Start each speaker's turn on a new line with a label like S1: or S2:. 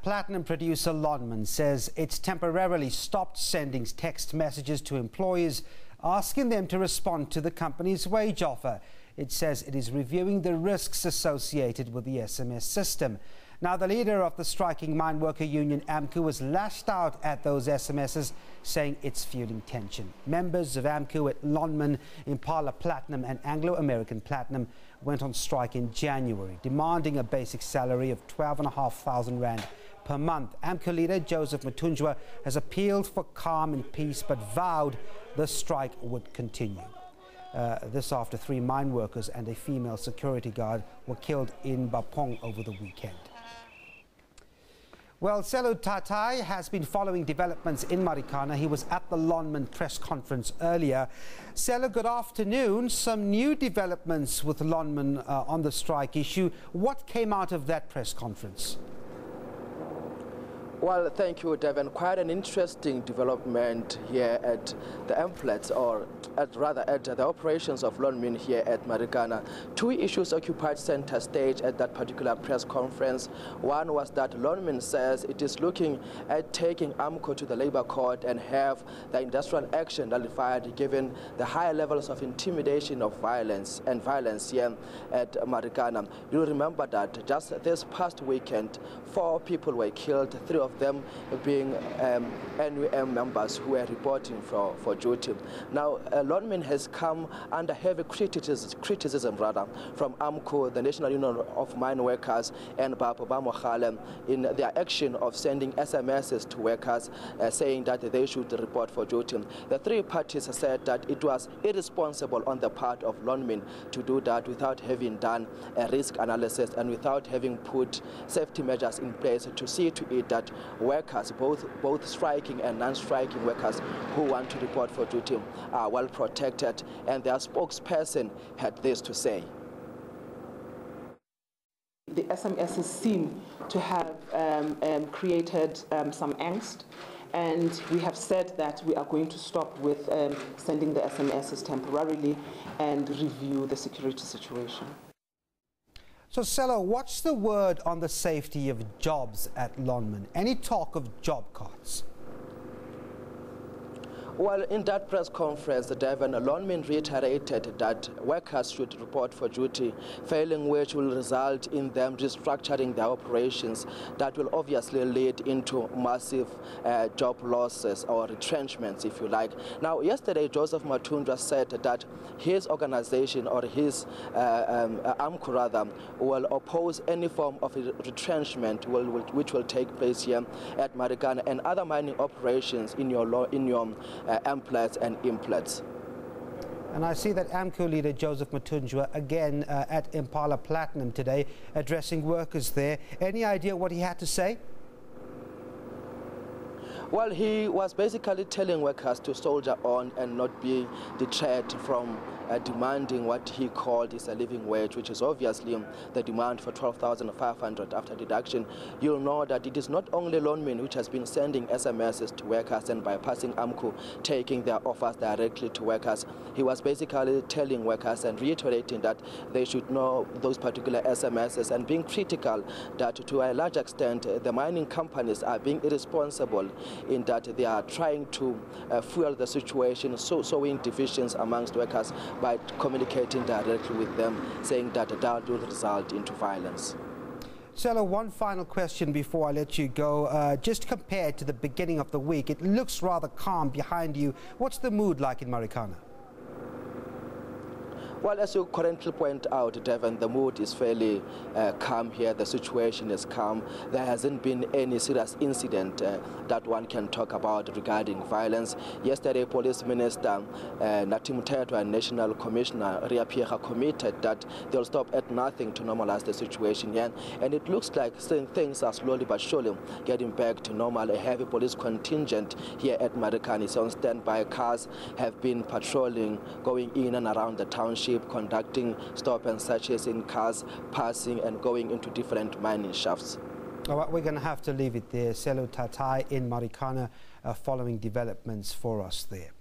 S1: Platinum producer Lonmin says it's temporarily stopped sending text messages to employees asking them to respond to the company's wage offer. It says it is reviewing the risks associated with the SMS system. Now, the leader of the striking mine worker union, Amcu, was lashed out at those SMSs, saying it's fueling tension. Members of Amcu at Lonmin, Impala Platinum and Anglo American Platinum went on strike in January, demanding a basic salary of 12,500 rand per month. Amcu leader Joseph Mathunjwa has appealed for calm and peace, but vowed the strike would continue. This after 3 mine workers and a female security guard were killed in Bapong over the weekend. Well, Selo Tatai has been following developments in Marikana. He was at the Lonmin press conference earlier. Selo, good afternoon. Some new developments with Lonmin on the strike issue. What came out of that press conference?
S2: Well, thank you, Devon. Quite an interesting development here at the Emplets, or at the operations of Lonmin here at Marikana. 2 issues occupied center stage at that particular press conference. One was that Lonmin says it is looking at taking Amcu to the Labour Court and have the industrial action nullified, given the high levels of intimidation of violence here at Marikana. You'll remember that just this past weekend, 4 people were killed, 3 of them being NUM members who were reporting for duty. Now, Lonmin has come under heavy criticism from Amcu, the National Union of Mine Workers, and Bapong in their action of sending SMSs to workers saying that they should report for duty. The 3 parties said that it was irresponsible on the part of Lonmin to do that without having done a risk analysis and without having put safety measures in place to see to it that workers, both striking and non-striking workers who want to report for duty, are well protected. And their spokesperson had this to say.
S3: The SMSs seem to have created some angst, and we have said that we are going to stop with sending the SMSs temporarily and review the security situation.
S1: So, Selo, what's the word on the safety of jobs at Lonmin? Any talk of job cuts?
S2: Well, in that press conference, Devon, Lonmin reiterated that workers should report for duty, failing which will result in them restructuring their operations. That will obviously lead into massive job losses or retrenchments, if you like. Now, yesterday, Joseph Mathunjwa said that his organization, or his Amcu rather, will oppose any form of retrenchment which will take place here at Marikana and other mining operations in your Emplets and Implets.
S1: And I see that Amcu leader Joseph Mathunjwa again at Impala Platinum today, addressing workers there. Any idea what he had to say?
S2: Well, he was basically telling workers to soldier on and not be deterred from demanding what he called is a living wage, which is obviously the demand for 12,500 after deduction. You'll know that it is not only Lonmin which has been sending SMSs to workers and bypassing Amcu, taking their offers directly to workers. He was basically telling workers and reiterating that they should know those particular SMSs and being critical that to a large extent the mining companies are being irresponsible in that they are trying to fuel the situation, sowing divisions amongst workers by communicating directly with them, saying that that will result into violence.
S1: Selo, one final question before I let you go. Just compared to the beginning of the week, it looks rather calm behind you. What's the mood like in Marikana?
S2: Well, as you currently point out, Devon, the mood is fairly calm here. The situation is calm. There hasn't been any serious incident that one can talk about regarding violence. Yesterday, Police Minister Nathi Mthethwa and National Commissioner Ria Pieha committed that they'll stop at nothing to normalize the situation here. And it looks like things are slowly but surely getting back to normal. A heavy police contingent here at Marikana is on standby. Cars have been patrolling, going in and around the township, conducting stop and searches in cars, passing and going into different mining shafts.
S1: All right, we're going to have to leave it there. Selo Tatai in Marikana following developments for us there.